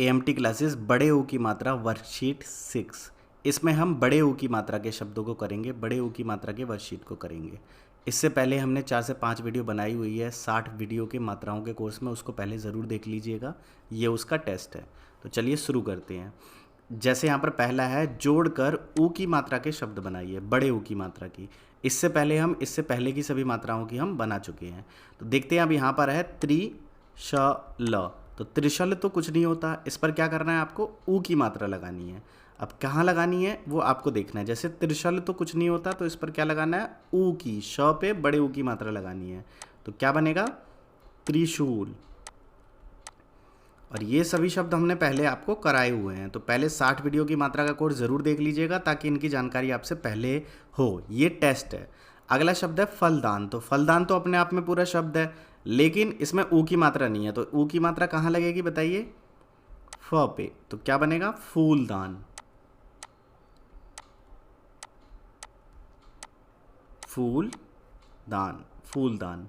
EMT classes बड़े ओ की मात्रा वर्कशीट 6। इसमें हम बड़े ओ की मात्रा के शब्दों को करेंगे, बड़े ओ की मात्रा के वर्कशीट को करेंगे। इससे पहले हमने 4 से 5 वीडियो बनाई हुई है 60 वीडियो के मात्राओं के कोर्स में, उसको पहले ज़रूर देख लीजिएगा, ये उसका टेस्ट है। तो चलिए शुरू करते हैं। जैसे यहाँ पर पहला है, जोड़कर ऊ की मात्रा के शब्द बनाइए, बड़े ऊ की मात्रा की। इससे पहले की सभी मात्राओं की हम बना चुके हैं। तो देखते हैं अब यहाँ पर है त्रिशल। तो त्रिशल तो कुछ नहीं होता, इस पर क्या करना है आपको, ऊ की मात्रा लगानी है। अब कहाँ लगानी है वो आपको देखना है। जैसे त्रिशल तो कुछ नहीं होता, तो इस पर क्या लगाना है, ऊ की, श पे बड़े ऊ की मात्रा लगानी है। तो क्या बनेगा, त्रिशूल। और ये सभी शब्द हमने पहले आपको कराए हुए हैं, तो पहले 60 वीडियो की मात्रा का कोर्स ज़रूर देख लीजिएगा ताकि इनकी जानकारी आपसे पहले हो। ये टेस्ट है। अगला शब्द है फलदान। तो फलदान तो अपने आप में पूरा शब्द है, लेकिन इसमें ऊ की मात्रा नहीं है। तो ऊ की मात्रा कहाँ लगेगी बताइए, फ पे। तो क्या बनेगा, फूलदान। फूलदान, फूलदान।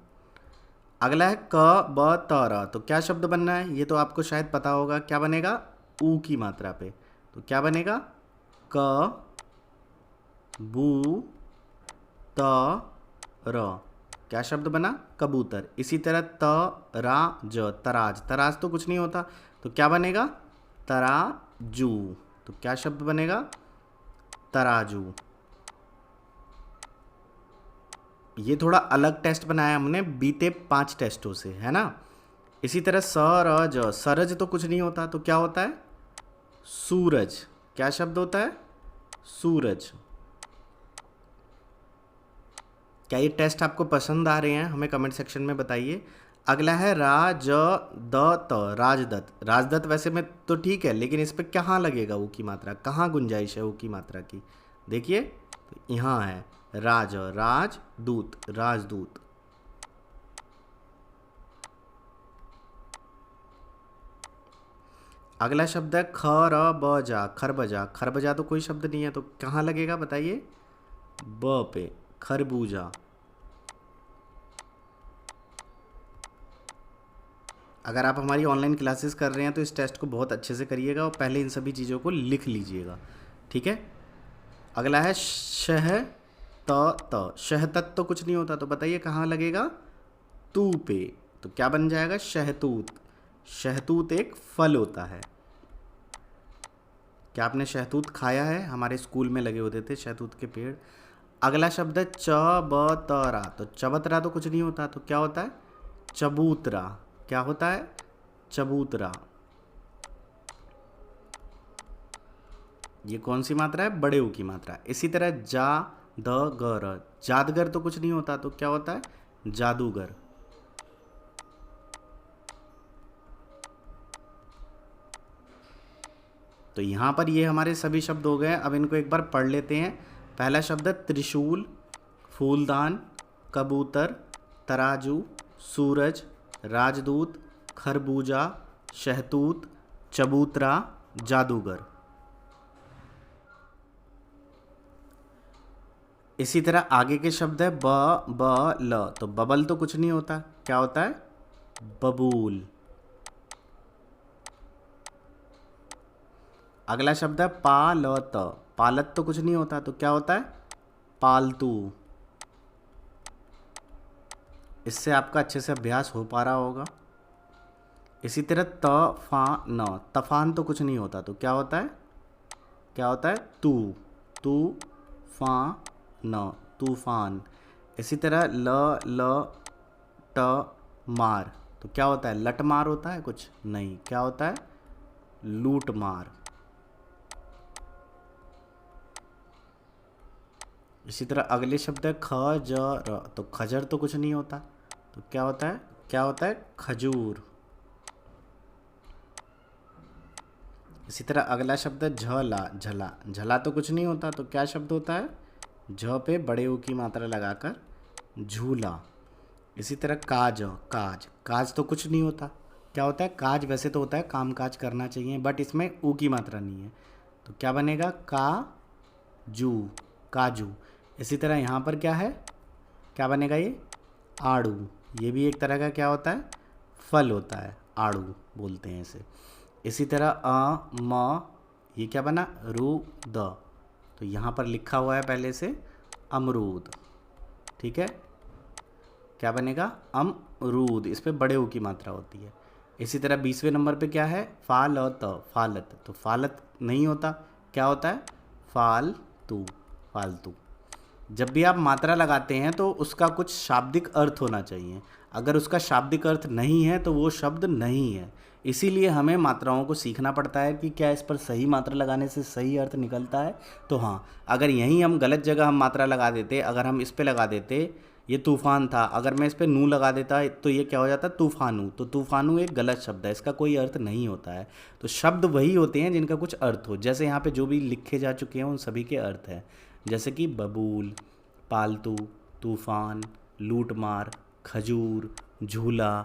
अगला है क ब त र। तो क्या शब्द बनना है, ये तो आपको शायद पता होगा। क्या बनेगा, ऊ की मात्रा पे। तो क्या बनेगा, क बू त र। क्या शब्द बना, कबूतर। इसी तरह त रा ज, तराज। तराज तो कुछ नहीं होता, तो क्या बनेगा, तराजू। तो क्या शब्द बनेगा, तराजू। ये थोड़ा अलग टेस्ट बनाया हमने बीते 5 टेस्टों से, है ना। इसी तरह सरज। सरज तो कुछ नहीं होता, तो क्या होता है, सूरज। क्या शब्द होता है, सूरज। क्या ये टेस्ट आपको पसंद आ रहे हैं, हमें कमेंट सेक्शन में बताइए। अगला है राज द त, राजदत्त। राजदत्त वैसे में तो ठीक है, लेकिन इस पर कहाँ लगेगा ऊ की मात्रा, कहाँ गुंजाइश है ऊ की मात्रा की, देखिए। तो यहाँ है राज, राजदूत, राजदूत। अगला शब्द है खरबजा, खरबजा। खरबजा तो कोई शब्द नहीं है, तो कहाँ लगेगा बताइए, ब पे, खरबूजा। अगर आप हमारी ऑनलाइन क्लासेस कर रहे हैं तो इस टेस्ट को बहुत अच्छे से करिएगा और पहले इन सभी चीज़ों को लिख लीजिएगा, ठीक है। अगला है शह त। शहतत तो कुछ नहीं होता, तो बताइए कहाँ लगेगा, तू पे। तो क्या बन जाएगा, शहतूत। शहतूत एक फल होता है। क्या आपने शहतूत खाया है, हमारे स्कूल में लगे होते थे शहतूत के पेड़। अगला शब्द है चबतरा। तो चबतरा तो कुछ नहीं होता, तो क्या होता है, चबूतरा। क्या होता है, चबूतरा। ये कौन सी मात्रा है, बड़े ऊ की मात्रा। इसी तरह जा द गर। जादगर तो कुछ नहीं होता, तो क्या होता है, जादूगर। तो यहाँ पर ये हमारे सभी शब्द हो गए। अब इनको एक बार पढ़ लेते हैं। पहला शब्द है त्रिशूल, फूलदान, कबूतर, तराजू, सूरज, राजदूत, खरबूजा, शहतूत, चबूतरा, जादूगर। इसी तरह आगे के शब्द है ब ल। तो बबल तो कुछ नहीं होता, क्या होता है, बबूल। अगला शब्द है पालत। पालत तो कुछ नहीं होता, तो क्या होता है, पालतू। इससे आपका अच्छे से अभ्यास हो पा रहा होगा। इसी तरह तफान। तफान तो कुछ नहीं होता, तो क्या होता है, क्या होता है, तू न, तूफान। इसी तरह ल ट मार। तो क्या होता है, लटमार होता है कुछ नहीं, क्या होता है, लूट मार। इसी तरह अगले शब्द है खजर। तो खजर तो कुछ नहीं होता, तो क्या होता है, क्या होता है, खजूर। इसी तरह अगला शब्द है झला। झला, झला तो कुछ नहीं होता, तो क्या शब्द होता है, झ पे बड़े ऊ की मात्रा लगाकर झूला। इसी तरह काज। काज, काज तो कुछ नहीं होता, क्या होता है, काज वैसे तो होता है काम काज करना चाहिए, बट इसमें ऊ की मात्रा नहीं है, तो क्या बनेगा, काजू, काजू। इसी तरह यहाँ पर क्या है, क्या बनेगा, ये आड़ू। ये भी एक तरह का क्या होता है, फल होता है, आड़ू बोलते हैं इसे। इसी तरह म, ये क्या बना, रूद, तो यहाँ पर लिखा हुआ है पहले से अमरूद, ठीक है, क्या बनेगा, अमरूद, इस पे बड़े ऊ की मात्रा होती है। इसी तरह 20वें नंबर पे क्या है, फालत, फालत, तो फालत नहीं होता, क्या होता है, फालतू, फालतू। जब भी आप मात्रा लगाते हैं तो उसका कुछ शाब्दिक अर्थ होना चाहिए, अगर उसका शाब्दिक अर्थ नहीं है तो वो शब्द नहीं है। इसीलिए हमें मात्राओं को सीखना पड़ता है कि क्या इस पर सही मात्रा लगाने से सही अर्थ निकलता है। तो हाँ, अगर यहीं हम गलत जगह हम मात्रा लगा देते, अगर हम इस पे लगा देते ये तूफ़ान था, अगर मैं इस पे नू लगा देता तो ये क्या हो जाता, तूफ़ानू, तो तूफ़ानू एक गलत शब्द है, इसका कोई अर्थ नहीं होता है। तो शब्द वही होते हैं जिनका कुछ अर्थ हो, जैसे यहाँ पे जो भी लिखे जा चुके हैं उन सभी के अर्थ हैं, जैसे कि बबूल, पालतू, तूफ़ान, लूटमार, खजूर, झूला,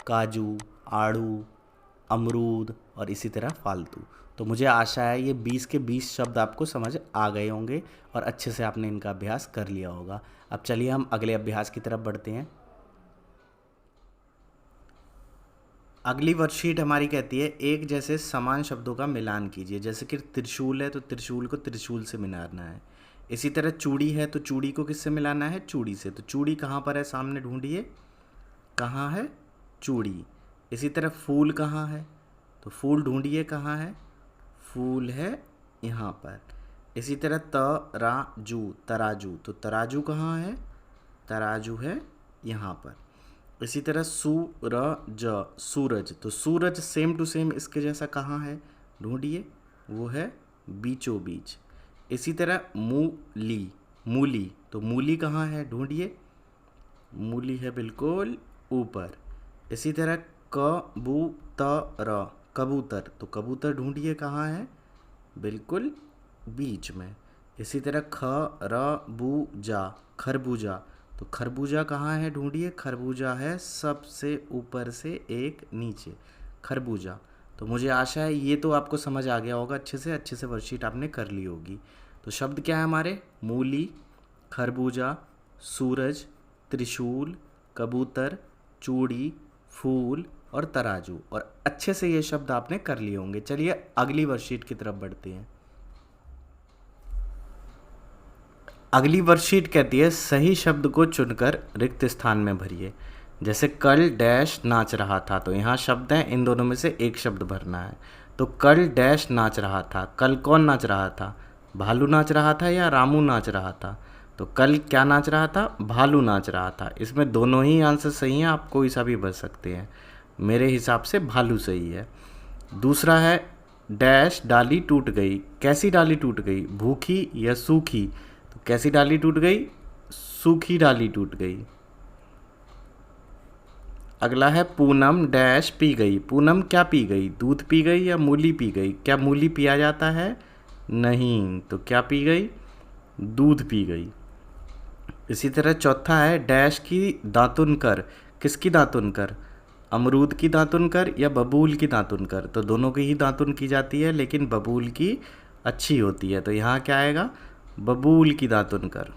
काजू, आड़ू, अमरूद और इसी तरह फालतू। तो मुझे आशा है ये 20 के 20 शब्द आपको समझ आ गए होंगे और अच्छे से आपने इनका अभ्यास कर लिया होगा। अब चलिए हम अगले अभ्यास की तरफ बढ़ते हैं। अगली वर्कशीट हमारी कहती है एक जैसे समान शब्दों का मिलान कीजिए। जैसे कि त्रिशूल है तो त्रिशूल को त्रिशूल से मिलाना है। इसी तरह चूड़ी है तो चूड़ी को किससे मिलाना है, चूड़ी से। तो चूड़ी कहाँ पर है, सामने ढूंढिए, कहाँ है, चूड़ी। इसी तरह फूल कहाँ है, तो फूल ढूंढिए कहाँ है, फूल है यहाँ पर। इसी तरह तराजू, तराजू, तो तराजू कहाँ है, तराजू है यहाँ पर। इसी तरह सूरज, सूरज, तो सूरज सेम टू सेम इसके जैसा कहाँ है, ढूंढिए, वो है बीचों बीच। इसी तरह मूली, मूली, तो मूली कहाँ है, ढूंढिए, मूली है बिल्कुल ऊपर। इसी तरह कबूतर, कबूतर, तो कबूतर ढूंढिए कहाँ है, बिल्कुल बीच में। इसी तरह खरबूजा, खरबूजा, तो खरबूजा कहाँ है, ढूंढिए, खरबूजा है सबसे ऊपर से एक नीचे, खरबूजा। तो मुझे आशा है ये तो आपको समझ आ गया होगा, अच्छे से वर्कशीट आपने कर ली होगी। तो शब्द क्या है हमारे, मूली, खरबूजा, सूरज, त्रिशूल, कबूतर, चूड़ी, फूल और तराजू, और अच्छे से ये शब्द आपने कर लिए होंगे। चलिए अगली वर्कशीट की तरफ बढ़ते हैं। अगली वर्कशीट कहती है सही शब्द को चुनकर रिक्त स्थान में भरिए। जैसे कल डैश नाच रहा था, तो यहाँ शब्द हैं, इन दोनों में से एक शब्द भरना है। तो कल डैश नाच रहा था, कल कौन नाच रहा था, भालू नाच रहा था या रामू नाच रहा था, तो कल क्या नाच रहा था, भालू नाच रहा था। इसमें दोनों ही आंसर सही हैं, आप कोई सा भी भर सकते हैं, मेरे हिसाब से भालू सही है। दूसरा है डैश डाली टूट गई, कैसी डाली टूट गई, भूखी या सूखी, तो कैसी डाली टूट गई, सूखी डाली टूट गई। अगला है पूनम डैश पी गई, पूनम क्या पी गई, दूध पी गई या मूली पी गई, क्या मूली पिया जाता है, नहीं, तो क्या पी गई, दूध पी गई। इसी तरह चौथा है डैश की दातुन कर, किसकी दातुन कर, अमरूद की दातुन कर या बबूल की दातुन कर, तो दोनों की ही दातुन की जाती है लेकिन बबूल की अच्छी होती है, तो यहाँ क्या आएगा, बबूल की दातुन कर।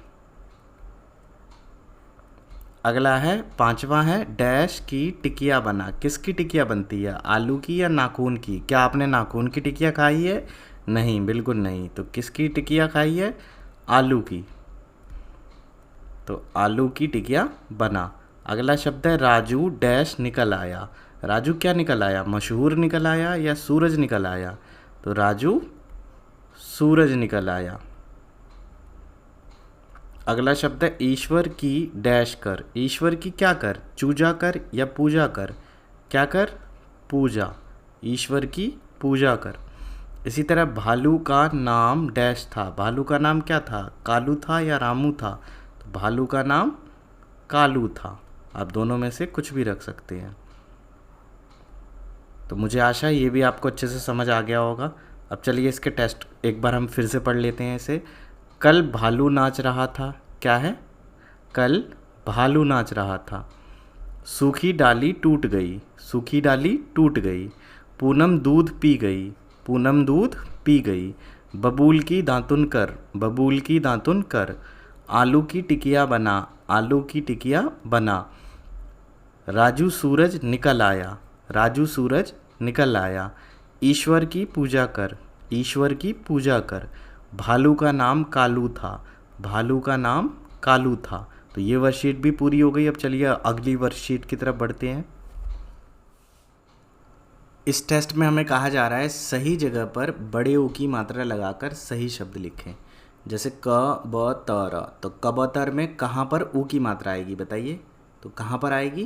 अगला है पांचवा है डैश की टिकिया बना, किसकी टिकिया बनती है, आलू की या नाखून की, क्या आपने नाखून की टिकिया खाई है, नहीं, बिल्कुल नहीं, तो किसकी टिकिया खाई है, आलू की, तो आलू की टिकिया बना। अगला शब्द है राजू डैश निकल आया, राजू क्या निकल आया, मशहूर निकल आया या सूरज निकल आया, तो राजू सूरज निकल आया। अगला शब्द है ईश्वर की डैश कर, ईश्वर की क्या कर, चूजा कर या पूजा कर, क्या कर, पूजा, ईश्वर की पूजा कर। इसी तरह भालू का नाम डैश था, भालू का नाम क्या था, कालू था या रामू था, तो भालू का नाम कालू था। आप दोनों में से कुछ भी रख सकते हैं। तो मुझे आशा है ये भी आपको अच्छे से समझ आ गया होगा। अब चलिए इसके टेस्ट एक बार हम फिर से पढ़ लेते हैं इसे। कल भालू नाच रहा था, क्या है, कल भालू नाच रहा था। सूखी डाली टूट गई, सूखी डाली टूट गई। पूनम दूध पी गई, पूनम दूध पी गई। बबूल की दातुन कर, बबूल की दातुन कर। आलू की टिकिया बना, आलू की टिकिया बना। राजू सूरज निकल आया, राजू सूरज निकल आया। ईश्वर की पूजा कर, ईश्वर की पूजा कर। भालू का नाम कालू था, भालू का नाम कालू था। तो ये वर्कशीट भी पूरी हो गई। अब चलिए अगली वर्कशीट की तरफ बढ़ते हैं। इस टेस्ट में हमें कहा जा रहा है सही जगह पर बड़े ओ की मात्रा लगाकर सही शब्द लिखें। जैसे क ब त र, तो कबूतर में कहाँ पर ऊ की मात्रा आएगी बताइए? तो कहाँ पर आएगी?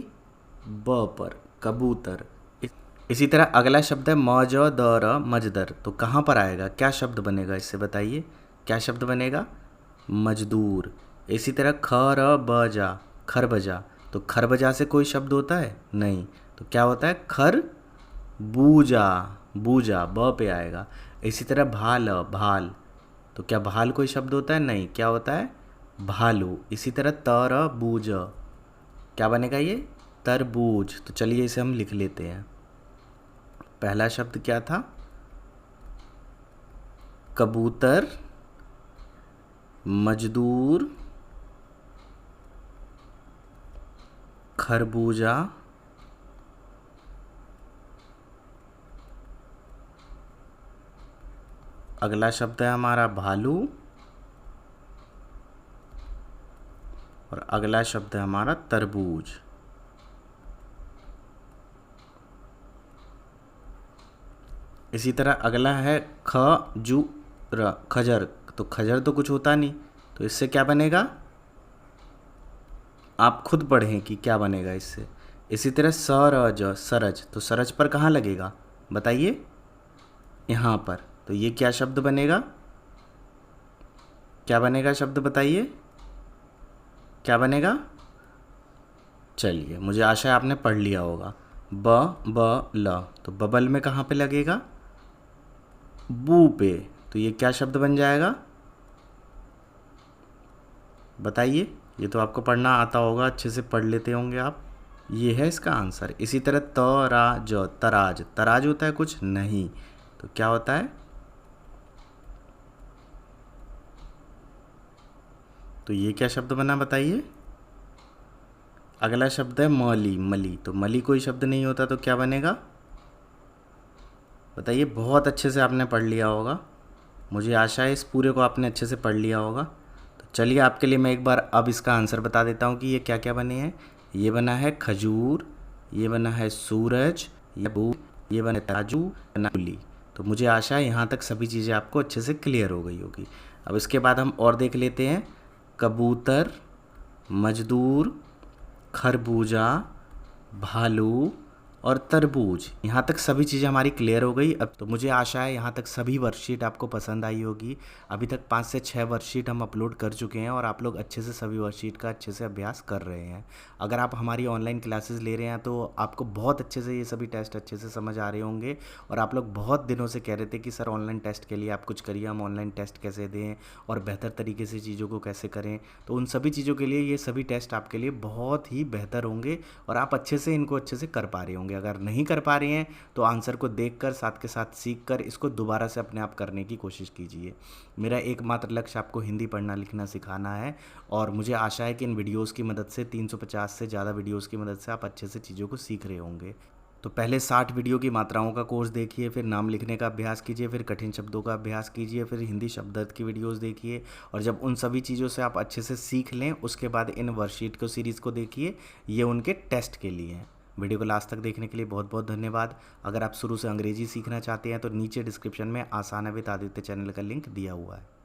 ब पर, कबूतर। इसी तरह अगला शब्द है म ज द र मजदर, तो कहाँ पर आएगा? क्या शब्द बनेगा इससे बताइए? क्या शब्द बनेगा? मजदूर। इसी तरह ख र ब जा, खरबजा, तो खरबजा से कोई शब्द होता है? नहीं। तो क्या होता है? खर बूजा, बूजा ब पे आएगा। इसी तरह भाल, भाल, तो क्या भाल कोई शब्द होता है? नहीं। क्या होता है? भालू। इसी तरह तर बूज, क्या बनेगा ये? तरबूज। तो चलिए इसे हम लिख लेते हैं। पहला शब्द क्या था? कबूतर, मजदूर, खरबूजा, अगला शब्द है हमारा भालू, और अगला शब्द है हमारा तरबूज। इसी तरह अगला है खजूर, खजर, तो खजर तो कुछ होता नहीं, तो इससे क्या बनेगा? आप खुद पढ़ें कि क्या बनेगा इससे। इसी तरह सरज, सरज, तो सरज पर कहाँ लगेगा बताइए? यहाँ पर। तो ये क्या शब्द बनेगा? क्या बनेगा शब्द बताइए? क्या बनेगा? चलिए, मुझे आशा है आपने पढ़ लिया होगा। ब ल, तो बबल में कहाँ पे लगेगा? बू पे। तो ये क्या शब्द बन जाएगा बताइए? ये तो आपको पढ़ना आता होगा, अच्छे से पढ़ लेते होंगे आप। ये है इसका आंसर। इसी तरह तराज, तराज, तराज होता है कुछ? नहीं। तो क्या होता है? तो ये क्या शब्द बना बताइए? अगला शब्द है मली, मली, तो मली कोई शब्द नहीं होता, तो क्या बनेगा बताइए? बहुत अच्छे से आपने पढ़ लिया होगा, मुझे आशा है इस पूरे को आपने अच्छे से पढ़ लिया होगा। तो चलिए आपके लिए मैं एक बार अब इसका आंसर बता देता हूँ कि ये क्या क्या बने हैं। ये बना है खजूर, ये बना है सूरज, ये बना ताजू, नाली। तो मुझे आशा है यहाँ तक सभी चीज़ें आपको अच्छे से क्लियर हो गई होगी। अब इसके बाद हम और देख लेते हैं। कबूतर, मजदूर, खरबूजा, भालू और तरबूज, यहाँ तक सभी चीज़ें हमारी क्लियर हो गई। अब तो मुझे आशा है यहाँ तक सभी वर्कशीट आपको पसंद आई होगी। अभी तक 5 से 6 वर्कशीट हम अपलोड कर चुके हैं और आप लोग अच्छे से सभी वर्कशीट का अच्छे से अभ्यास कर रहे हैं। अगर आप हमारी ऑनलाइन क्लासेस ले रहे हैं तो आपको बहुत अच्छे से ये सभी टेस्ट अच्छे से समझ आ रहे होंगे। और आप लोग बहुत दिनों से कह रहे थे कि सर ऑनलाइन टेस्ट के लिए आप कुछ करिए, हम ऑनलाइन टेस्ट कैसे दें और बेहतर तरीके से चीज़ों को कैसे करें। तो उन सभी चीज़ों के लिए ये सभी टेस्ट आपके लिए बहुत ही बेहतर होंगे और आप अच्छे से इनको अच्छे से कर पा रहे होंगे। अगर नहीं कर पा रहे हैं तो आंसर को देखकर साथ के साथ सीखकर इसको दोबारा से अपने आप करने की कोशिश कीजिए। मेरा एकमात्र लक्ष्य आपको हिंदी पढ़ना लिखना सिखाना है और मुझे आशा है कि इन वीडियोस की मदद से 350 से ज़्यादा वीडियोस की मदद से आप अच्छे से चीज़ों को सीख रहे होंगे। तो पहले 60 वीडियो की मात्राओं का कोर्स देखिए, फिर नाम लिखने का अभ्यास कीजिए, फिर कठिन शब्दों का अभ्यास कीजिए, फिर हिंदी शब्दार्थ की वीडियोस देखिए। और जब उन सभी चीज़ों से आप अच्छे से सीख लें उसके बाद इन वर्कशीट को सीरीज़ को देखिए, ये उनके टेस्ट के लिए हैं। वीडियो को लास्ट तक देखने के लिए बहुत बहुत धन्यवाद। अगर आप शुरू से अंग्रेजी सीखना चाहते हैं तो नीचे डिस्क्रिप्शन में आसान है विद आदित्य चैनल का लिंक दिया हुआ है।